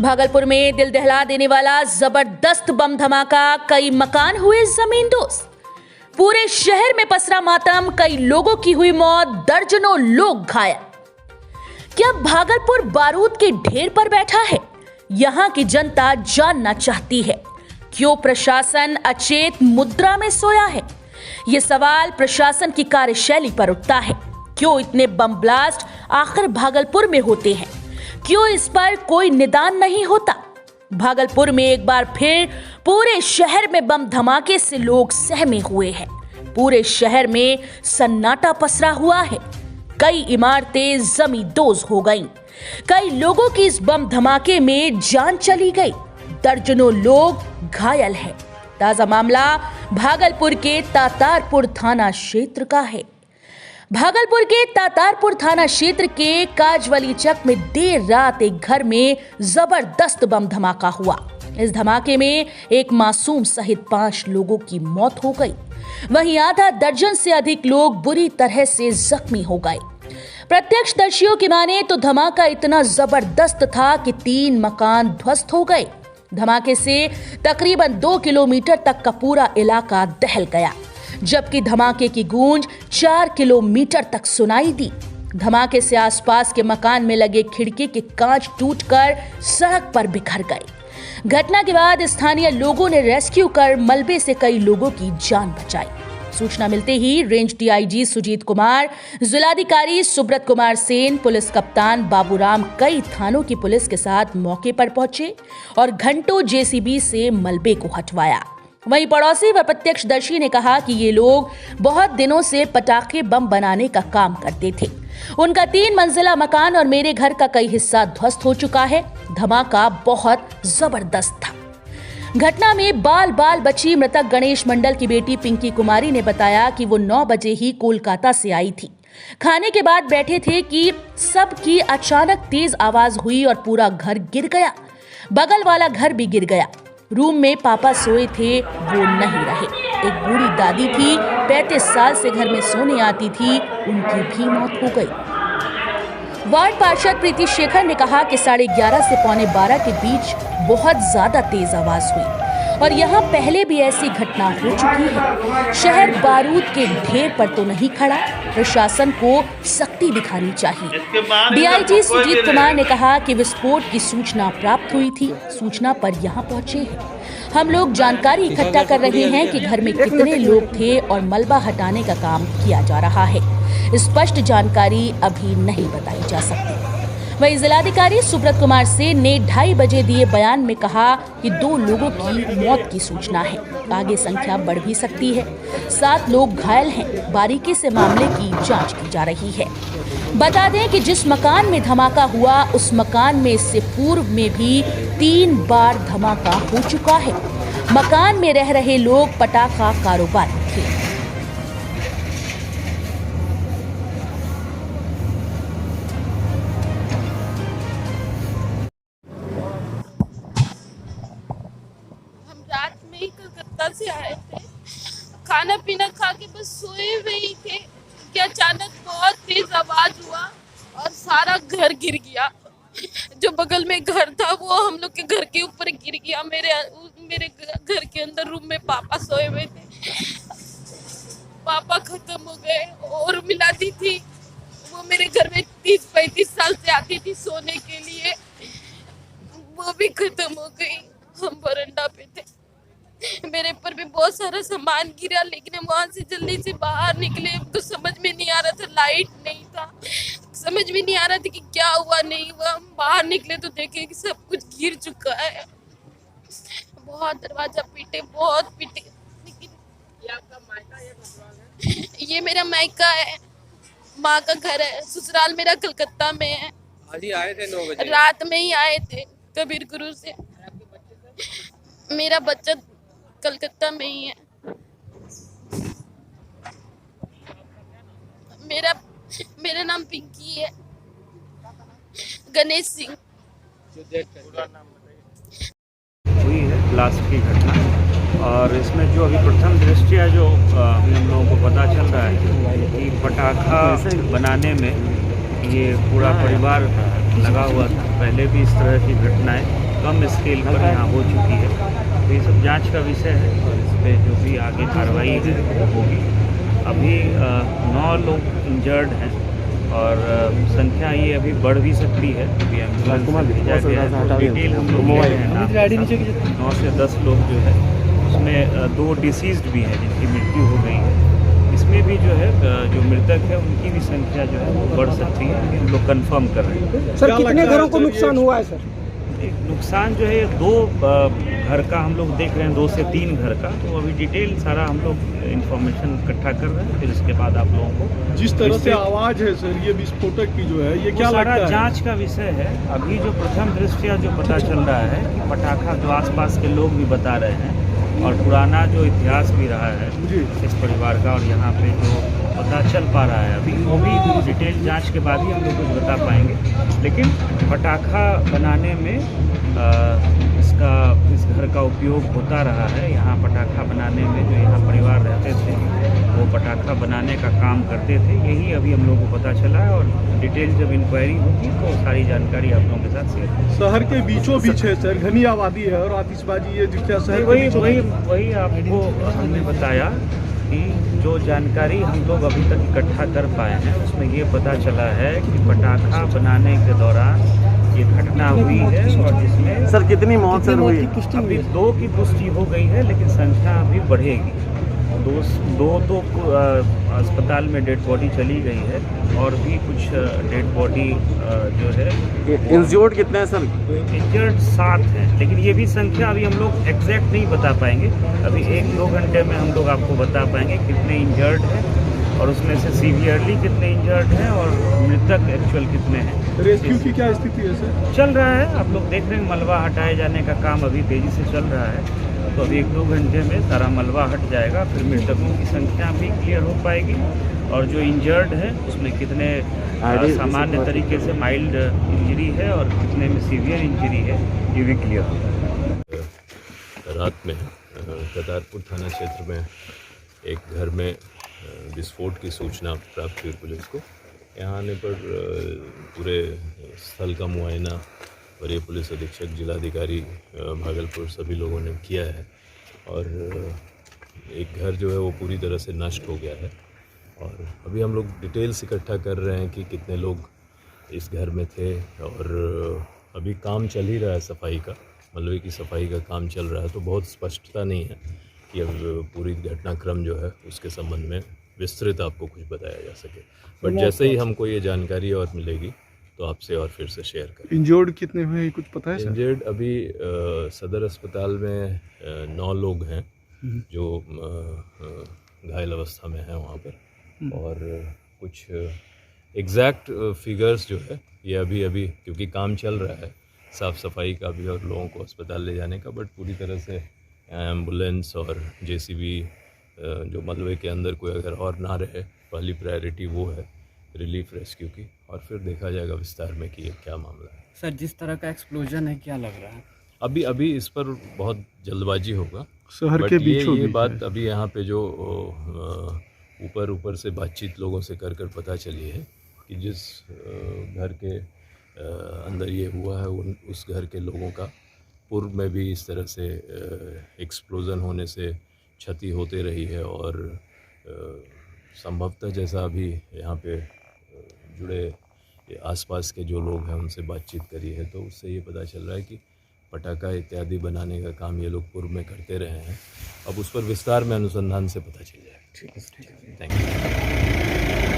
भागलपुर में दिल दहला देने वाला जबरदस्त बम धमाका, कई मकान हुए जमींदोज। पूरे शहर में पसरा मातम, कई लोगों की हुई मौत, दर्जनों लोग घायल। क्या भागलपुर बारूद के ढेर पर बैठा है? यहां की जनता जानना चाहती है, क्यों प्रशासन अचेत मुद्रा में सोया है? ये सवाल प्रशासन की कार्यशैली पर उठता है। क्यों इतने बम ब्लास्ट आखिर भागलपुर में होते हैं? क्यों इस पर कोई निदान नहीं होता? भागलपुर में एक बार फिर पूरे शहर में बम धमाके से लोग सहमे हुए हैं। पूरे शहर में सन्नाटा पसरा हुआ है। कई इमारतें जमींदोज हो गईं। कई लोगों की इस बम धमाके में जान चली गई। दर्जनों लोग घायल हैं। ताजा मामला भागलपुर के तातारपुर थाना क्षेत्र का है। भागलपुर के तातारपुर थाना क्षेत्र के काजवली चक में देर रात एक घर में जबरदस्त बम धमाका हुआ। इस धमाके में एक मासूम सहित 5 लोगों की मौत हो गई। वहीं आधा दर्जन से अधिक लोग बुरी तरह से जख्मी हो गए। प्रत्यक्षदर्शियों की माने तो धमाका इतना जबरदस्त था कि 3 मकान ध्वस्त हो गए। धमाके से तकरीबन 2 किलोमीटर तक का पूरा इलाका दहल गया, जबकि धमाके की गूंज 4 किलोमीटर तक सुनाई दी। धमाके से आसपास के मकान में लगे खिड़की के कांच टूटकर सड़क पर बिखर गए। घटना के बाद स्थानीय लोगों ने रेस्क्यू कर मलबे से कई लोगों की जान बचाई। सूचना मिलते ही रेंज डीआईजी सुजीत कुमार, जिलाधिकारी सुब्रत कुमार सेन, पुलिस कप्तान बाबूराम कई थानों की पुलिस के साथ मौके पर पहुंचे और घंटों जेसीबी से मलबे को हटवाया। वहीं पड़ोसी व प्रत्यक्षदर्शी ने कहा कि ये लोग बहुत दिनों से पटाखे बम बनाने का काम करते थे। उनका 3 मंजिला मकान और मेरे घर का कई हिस्सा ध्वस्त हो चुका है। धमाका बहुत जबरदस्त था। घटना में बाल बची मृतक गणेश मंडल की बेटी पिंकी कुमारी ने बताया कि वो 9 बजे ही कोलकाता से आई थी। खाने के बाद बैठे थे कि सबकी अचानक तेज आवाज हुई और पूरा घर गिर गया। बगल वाला घर भी गिर गया। रूम में पापा सोए थे, वो नहीं रहे। एक बूढ़ी दादी थी, 35 साल से घर में सोने आती थी, उनकी भी मौत हो गई। वार्ड पार्षद प्रीति शेखर ने कहा कि 11:30 से 11:45 के बीच बहुत ज्यादा तेज आवाज हुई और यहाँ पहले भी ऐसी घटना हो चुकी है। शहर बारूद के ढेर पर तो नहीं खड़ा, प्रशासन को सख्ती दिखानी चाहिए। डीआईजी सुजीत कुमार ने कहा कि विस्फोट की सूचना प्राप्त हुई थी, सूचना पर यहाँ पहुंचे हैं। हम लोग जानकारी इकट्ठा कर रहे हैं कि घर में कितने लोग थे और मलबा हटाने का काम किया जा रहा है। स्पष्ट जानकारी अभी नहीं बताई जा सकती। वहीं जिलाधिकारी सुब्रत कुमार सेन ने 2:30 बजे दिए बयान में कहा कि 2 लोगों की मौत की सूचना है, आगे संख्या बढ़ भी सकती है। 7 लोग घायल हैं। बारीकी से मामले की जांच की जा रही है। बता दें कि जिस मकान में धमाका हुआ उस मकान में इससे पूर्व में भी 3 बार धमाका हो चुका है। मकान में रह रहे लोग पटाखा कारोबार थे। कलकत्ता से आए थे, खाना पीना खा के बस सोए हुए ही थे कि अचानक बहुत तेज आवाज हुआ और सारा घर गिर गया। जो बगल में घर था वो हम लोग के घर के ऊपर गिर गया। मेरे घर के अंदर रूम में पापा सोए हुए थे। पापा खत्म हो गए और मिलाती थी, वो मेरे घर में 30-35 साल से आती थी सोने के लिए, वो भी खत्म हो गई। हम बरंडा पे थे, मेरे पर भी बहुत सारा सामान गिरा, लेकिन हम वहां से जल्दी से बाहर निकले तो समझ में नहीं आ रहा था, लाइट नहीं था, समझ में नहीं आ रहा था कि क्या हुआ नहीं हुआ। हम बाहर निकले तो देखे कि सब कुछ गिर चुका है। बहुत दरवाजा पीटे, बहुत पीटे। लेकिन ये आपका मायका है? ये मेरा मायका है, माँ का घर है। ससुराल मेरा कलकत्ता में है। आज ही आए थे 9 बजे, रात में ही आए थे कबीर गुरु से। मेरा बच्चा कलकत्ता में ही है। मेरा नाम पिंकी है, गणेश सिंह। हुई है ब्लास्ट की घटना और इसमें जो अभी प्रथम दृष्टया जो अभी हम लोगों को पता चल रहा है कि पटाखा बनाने में ये पूरा परिवार लगा हुआ था। पहले भी इस तरह की घटनाएं कम स्केल पर यहाँ हो चुकी है। तो ये सब जांच का विषय है और इस पर जो भी आगे कार्रवाई है वो होगी। अभी 9 लोग इंजर्ड हैं और संख्या ये अभी बढ़ भी सकती है। अभी एम्बुलेंस भेजा गया है, तो डिटेल हम लोग ले रहे हैं ना। 9 से 10 लोग जो है उसमें 2 डिसीज्ड भी हैं जिनकी मृत्यु हो गई है। इसमें भी जो है जो मृतक है उनकी भी संख्या जो है वो बढ़ सकती है, हम लोग कंफर्म कर रहे हैं। सर कितने घरों को नुकसान हुआ है सर? नुकसान जो है 2 घर का हम लोग देख रहे हैं, 2 से 3 घर का। तो अभी डिटेल सारा हम लोग इन्फॉर्मेशन इकट्ठा कर रहे हैं, फिर उसके बाद आप लोगों को जिस तरह से आवाज़ है सर ये विस्फोटक की जो है ये क्या लगता है? जांच का विषय है। अभी जो प्रथम दृष्टया जो पता चल रहा है कि पटाखा जो आसपास के लोग भी बता रहे हैं और पुराना जो इतिहास भी रहा है इस परिवार का और यहाँ पे जो पता चल पा रहा है अभी वो भी डिटेल जांच के बाद ही हम लोग कुछ बता पाएंगे। लेकिन पटाखा बनाने में इस घर का उपयोग होता रहा है। यहाँ पटाखा बनाने में जो यहाँ परिवार रहते थे वो पटाखा बनाने का काम करते थे, यही अभी हम लोगों को पता चला है। और डिटेल जब इंक्वायरी होगी तो सारी जानकारी आप लोगों के साथ शेयर करेंगे। शहर के बीचों बीच है सर, घनी आबादी है और आतिशबाजी ये क्या शहर वही आपको हमने बताया कि जो जानकारी हम लोग अभी तक इकट्ठा कर पाए हैं उसमें ये पता चला है कि पटाखा बनाने के दौरान ये घटना हुई है और जिसमें सर कितनी मौत सर हुई? अभी 2 की पुष्टि हो गई है, लेकिन संख्या अभी बढ़ेगी। 2 तो अस्पताल में डेड बॉडी चली गई है और भी कुछ डेड बॉडी जो है। इंज्योर्ड कितने हैं सर? इंजर्ड 7 हैं, लेकिन ये भी संख्या अभी हम लोग एग्जैक्ट नहीं बता पाएंगे। अभी 1-2 घंटे में हम लोग आपको बता पाएंगे कितने इंजर्ड हैं और उसमें से सीवियरली कितने इंजर्ड हैं और मृतक एक्चुअल कितने हैं। रेस्क्यू की क्या स्थिति है सर? चल रहा है, आप लोग देख रहे हैं मलबा हटाए जाने का काम अभी तेज़ी से चल रहा है। तो अभी 1-2 घंटे में सारा मलबा हट जाएगा, फिर मृतकों की संख्या भी क्लियर हो पाएगी और जो इंजर्ड है उसमें कितने सामान्य तरीके से माइल्ड इंजरी है और कितने में सीवियर इंजरी है ये भी क्लियर होगा। रात में करतारपुर थाना क्षेत्र में एक घर में विस्फोट की सूचना प्राप्त हुई पुलिस को। यहाँ आने पर पूरे स्थल का मुआयना वरीय पुलिस अधीक्षक जिलाधिकारी भागलपुर सभी लोगों ने किया है और एक घर जो है वो पूरी तरह से नष्ट हो गया है। और अभी हम लोग डिटेल्स इकट्ठा कर रहे हैं कि कितने लोग इस घर में थे और अभी काम चल ही रहा है सफाई का, मलबे की सफाई का काम चल रहा है। तो बहुत स्पष्टता नहीं है कि अब पूरी घटनाक्रम जो है उसके संबंध में विस्तृत आपको कुछ बताया जा सके, बट जैसे ही हमको ये जानकारी और मिलेगी तो आपसे और फिर से शेयर करें। इंजर्ड कितने हुए कुछ पता है सर? इंजर्ड अभी सदर अस्पताल में 9 लोग हैं जो घायल अवस्था में हैं वहाँ पर और कुछ एग्जैक्ट फिगर्स जो है ये अभी क्योंकि काम चल रहा है साफ़ सफाई का भी और लोगों को अस्पताल ले जाने का, बट पूरी तरह से एम्बुलेंस और जेसीबी जो मलबे के अंदर कोई अगर और ना रहे, पहली प्रायोरिटी वो है रिलीफ रेस्क्यू की और फिर देखा जाएगा विस्तार में कि ये क्या मामला है। सर जिस तरह का एक्सप्लोजन है क्या लग रहा है? अभी इस पर बहुत जल्दबाजी होगा शहर के बीचों ये बीच बात अभी यहाँ पे जो ऊपर से बातचीत लोगों से कर पता चली है कि जिस घर के अंदर ये हुआ है उस घर के लोगों का पूर्व में भी इस तरह से एक्सप्लोजन होने से क्षति होते रही है और संभवतः जैसा अभी यहाँ पे जुड़े आसपास के जो लोग हैं उनसे बातचीत करी है तो उससे ये पता चल रहा है कि पटाखा इत्यादि बनाने का काम ये लोग पूर्व में करते रहे हैं। अब उस पर विस्तार में अनुसंधान से पता चल जाएगा। ठीक है, थैंक यू।